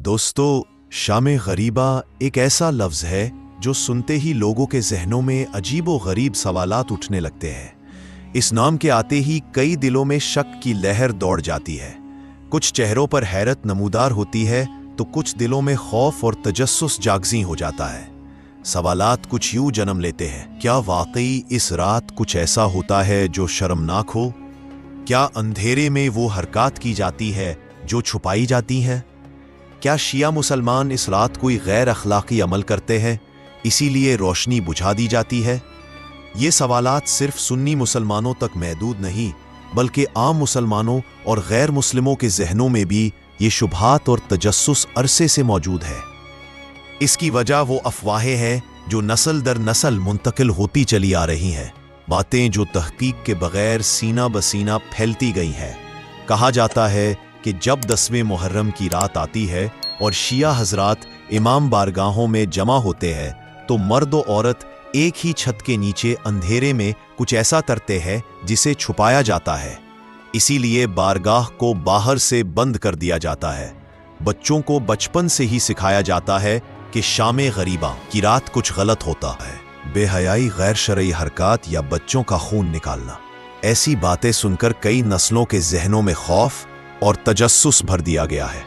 दोस्तों, शाम गरीबा एक ऐसा लफ्ज है जो सुनते ही लोगों के जहनों में अजीबो गरीब सवालात उठने लगते हैं। इस नाम के आते ही कई दिलों में शक की लहर दौड़ जाती है। कुछ चेहरों पर हैरत नमूदार होती है तो कुछ दिलों में खौफ और तजस्सुस जागज़ी हो जाता है। सवालात कुछ यूं जन्म लेते हैं, क्या वाकई इस रात कुछ ऐसा होता है जो शर्मनाक हो? क्या अंधेरे में वो हरकत की जाती है जो छुपाई जाती हैं? क्या शिया मुसलमान इस रात कोई गैर अखलाकी अमल करते हैं, इसीलिए रोशनी बुझा दी जाती है? ये सवालात सिर्फ सुन्नी मुसलमानों तक महदूद नहीं, बल्कि आम मुसलमानों और गैर मुस्लिमों के जहनों में भी ये शुबहात और तजस्सुस अरसे से मौजूद है। इसकी वजह वो अफवाहें हैं जो नस्ल दर नस्ल मुंतकिल होती चली आ रही हैं, बातें जो तहकीक के बगैर सीना बसीना फैलती गई हैं। कहा जाता है कि जब 10वें मुहर्रम की रात आती है और शिया हजरात इमाम बारगाहों में जमा होते हैं तो मर्द और औरत एक ही छत के नीचे अंधेरे में कुछ ऐसा करते हैं जिसे छुपाया जाता है। इसीलिए बारगाह को बाहर से बंद कर दिया जाता है। बच्चों को बचपन से ही सिखाया जाता है कि शामे गरीबा की रात कुछ गलत होता है। बेहयाई, गैर शरई हरकत या बच्चों का खून निकालना, ऐसी बातें सुनकर कई नस्लों के जहनों में खौफ और तजस्सुस भर दिया गया है।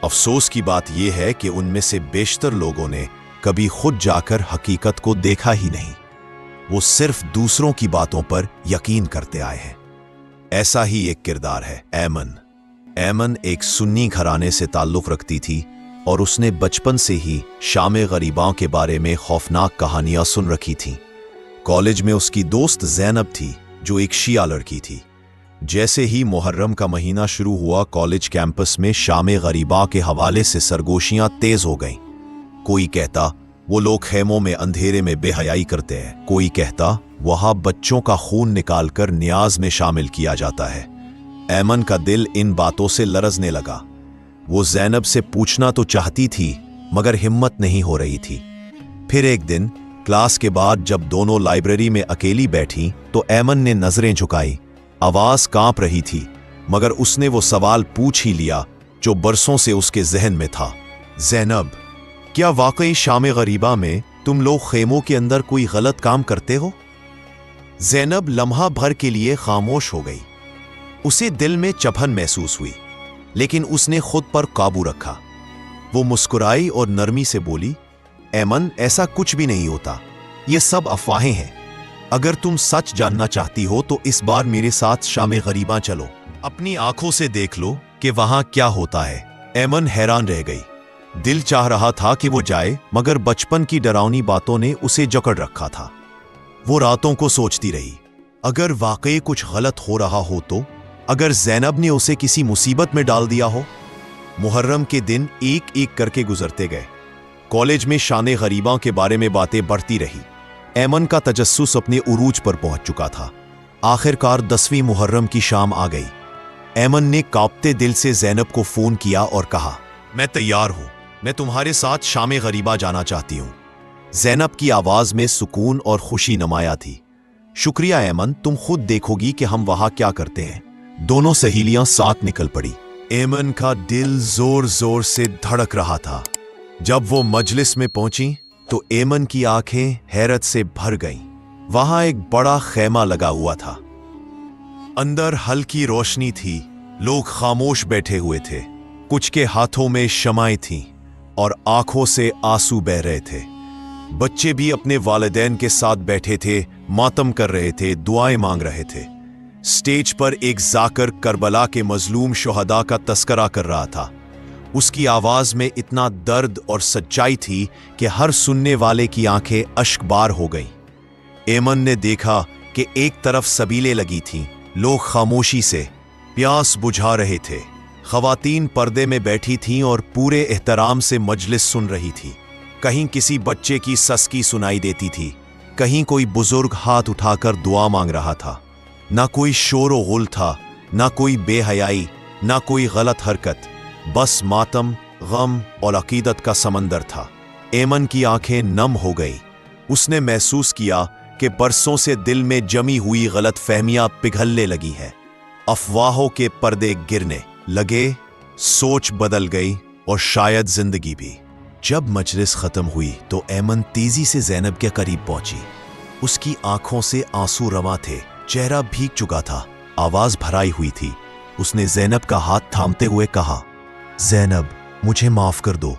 अफसोस की बात यह है कि उनमें से बेशतर लोगों ने कभी खुद जाकर हकीकत को देखा ही नहीं। वो सिर्फ दूसरों की बातों पर यकीन करते आए हैं। ऐसा ही एक किरदार है ऐमन एक सुन्नी घराने से ताल्लुक रखती थी और उसने बचपन से ही शामे गरीबां के बारे में खौफनाक कहानियां सुन रखी थीं। कॉलेज में उसकी दोस्त ज़ैनब थी जो एक शिया लड़की थी। जैसे ही मुहर्रम का महीना शुरू हुआ, कॉलेज कैंपस में शामे गरीबा के हवाले से सरगोशियां तेज हो गईं। कोई कहता वो लोग खेमों में अंधेरे में बेहयाई करते हैं, कोई कहता वहां बच्चों का खून निकालकर न्याज में शामिल किया जाता है। ऐमन का दिल इन बातों से लरजने लगा। वो ज़ैनब से पूछना तो चाहती थी मगर हिम्मत नहीं हो रही थी। फिर एक दिन क्लास के बाद जब दोनों लाइब्रेरी में अकेली बैठी तो ऐमन ने नजरें झुकाई। आवाज कांप रही थी मगर उसने वो सवाल पूछ ही लिया जो बरसों से उसके जहन में था। ज़ैनब, क्या वाकई शामे गरीबा में तुम लोग खेमों के अंदर कोई गलत काम करते हो? ज़ैनब लम्हा भर के लिए खामोश हो गई। उसे दिल में चुभन महसूस हुई, लेकिन उसने खुद पर काबू रखा। वो मुस्कुराई और नरमी से बोली, ऐमन, ऐसा कुछ भी नहीं होता, ये सब अफवाहें हैं। अगर तुम सच जानना चाहती हो तो इस बार मेरे साथ शामे गरीबा चलो, अपनी आंखों से देख लो कि वहां क्या होता है। ऐमन हैरान रह गई। दिल चाह रहा था कि वो जाए मगर बचपन की डरावनी बातों ने उसे जकड़ रखा था। वो रातों को सोचती रही, अगर वाकई कुछ गलत हो रहा हो तो? अगर ज़ैनब ने उसे किसी मुसीबत में डाल दिया हो? मुहर्रम के दिन एक एक करके गुजरते गए। कॉलेज में शाने गरीबा के बारे में बातें बढ़ती रही। ऐमन का तजस्सुस अपने उरूज पर पहुंच चुका था। आखिरकार 10वीं मुहर्रम की शाम आ गई। ऐमन ने कांपते दिल से ज़ैनब को फोन किया और कहा, मैं तैयार हूं, मैं तुम्हारे साथ शामे गरीबा जाना चाहती हूं। ज़ैनब की आवाज में सुकून और खुशी नुमाया थी। शुक्रिया ऐमन, तुम खुद देखोगी कि हम वहां क्या करते हैं। दोनों सहेलियां साथ निकल पड़ी। ऐमन का दिल जोर जोर से धड़क रहा था। जब वो मजलिस में पहुंची तो ऐमन की आंखें हैरत से भर गईं। वहां एक बड़ा खेमा लगा हुआ था। अंदर हल्की रोशनी थी। लोग खामोश बैठे हुए थे। कुछ के हाथों में शमाएं थीं और आंखों से आंसू बह रहे थे। बच्चे भी अपने वालिदैन के साथ बैठे थे, मातम कर रहे थे, दुआएं मांग रहे थे। स्टेज पर एक जाकर करबला के मजलूम शुहदा का तस्करा कर रहा था। उसकी आवाज में इतना दर्द और सच्चाई थी कि हर सुनने वाले की आंखें अश्कबार हो गईं। ऐमन ने देखा कि एक तरफ सबीलें लगी थीं, लोग खामोशी से प्यास बुझा रहे थे। खवातीन पर्दे में बैठी थीं और पूरे एहतराम से मजलिस सुन रही थी। कहीं किसी बच्चे की सस्की सुनाई देती थी, कहीं कोई बुजुर्ग हाथ उठाकर दुआ मांग रहा था। ना कोई शोर व गुल था, ना कोई बेहयाई, ना कोई गलत हरकत, बस मातम, गम और अकीदत का समंदर था। ऐमन की आंखें नम हो गई। उसने महसूस किया कि बरसों से दिल में जमी हुई गलत फहमियां पिघलने लगी है। अफवाहों के पर्दे गिरने लगे, सोच बदल गई और शायद जिंदगी भी। जब मजलिस खत्म हुई तो ऐमन तेजी से ज़ैनब के करीब पहुंची। उसकी आंखों से आंसू रवा थे, चेहरा भीग चुका था, आवाज भराई हुई थी। उसने ज़ैनब का हाथ थामते हुए कहा, ज़ैनब, मुझे माफ कर दो।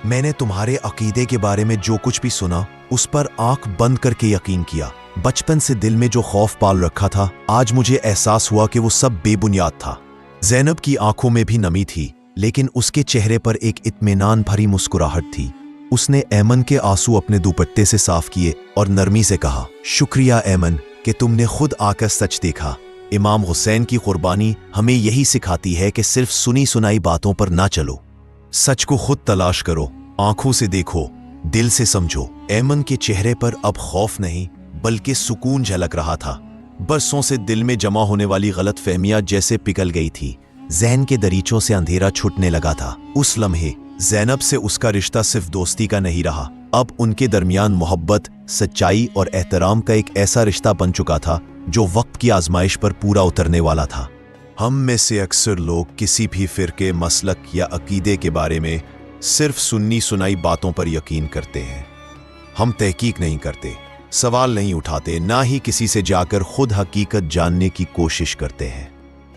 मैंने तुम्हारे अकीदे के बारे में जो कुछ भी सुना उस पर आंख बंद करके यकीन किया। बचपन से दिल में जो खौफ पाल रखा था, आज मुझे एहसास हुआ कि वो सब बेबुनियाद था। ज़ैनब की आंखों में भी नमी थी, लेकिन उसके चेहरे पर एक इत्मीनान भरी मुस्कुराहट थी। उसने ऐमन के आंसू अपने दुपट्टे से साफ किए और नरमी से कहा, शुक्रिया ऐमन कि तुमने खुद आकर सच देखा। इमाम हुसैन की कुर्बानी हमें यही सिखाती है कि सिर्फ सुनी सुनाई बातों पर ना चलो, सच को खुद तलाश करो, आंखों से देखो, दिल से समझो। ऐमन के चेहरे पर अब खौफ नहीं बल्कि सुकून झलक रहा था। बरसों से दिल में जमा होने वाली गलत फहमियां जैसे पिघल गई थी। ज़हन के दरीचों से अंधेरा छूटने लगा था। उस लम्हे ज़ैनब से उसका रिश्ता सिर्फ दोस्ती का नहीं रहा, अब उनके दरमियान मोहब्बत, सच्चाई और एहतराम का एक ऐसा रिश्ता बन चुका था जो वक्त की आजमाइश पर पूरा उतरने वाला था। हम में से अक्सर लोग किसी भी फिरके, मसलक या अकीदे के बारे में सिर्फ सुन्नी सुनाई बातों पर यकीन करते हैं। हम तहकीक नहीं करते, सवाल नहीं उठाते, ना ही किसी से जाकर खुद हकीकत जानने की कोशिश करते हैं।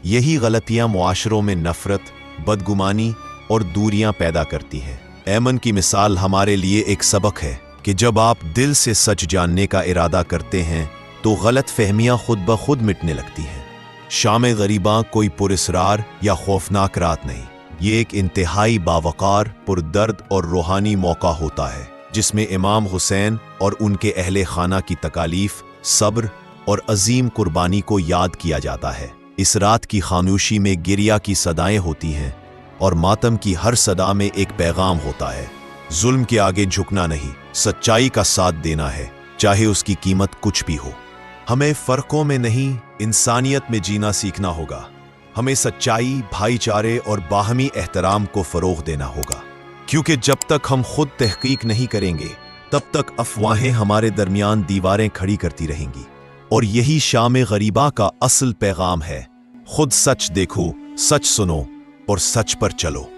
यही गलतियां मुआशरों में नफरत, बदगुमानी और दूरियां पैदा करती हैं। ऐमन की मिसाल हमारे लिए एक सबक है कि जब आप दिल से सच जानने का इरादा करते हैं तो गलत फहमियां खुद ब खुद मिटने लगती हैं। शाम गरीबा कोई पुरस्रार या खौफनाक रात नहीं, ये एक इंतहाई बावकार, पुरदर्द और रूहानी मौका होता है जिसमें इमाम हुसैन और उनके अहले खाना की तकालीफ, सब्र और अजीम कुर्बानी को याद किया जाता है। इस रात की खामोशी में गिरिया की सदाएं होती हैं और मातम की हर सदा में एक पैगाम होता है, जुल्म के आगे झुकना नहीं, सच्चाई का साथ देना है, चाहे उसकी कीमत कुछ भी हो। हमें फर्कों में नहीं, इंसानियत में जीना सीखना होगा। हमें सच्चाई, भाईचारे और बाहमी एहतराम को फरोग देना होगा, क्योंकि जब तक हम खुद तहकीक नहीं करेंगे तब तक अफवाहें हमारे दरमियान दीवारें खड़ी करती रहेंगी। और यही शाम गरीबा का असल पैगाम है, खुद सच देखो, सच सुनो और सच पर चलो।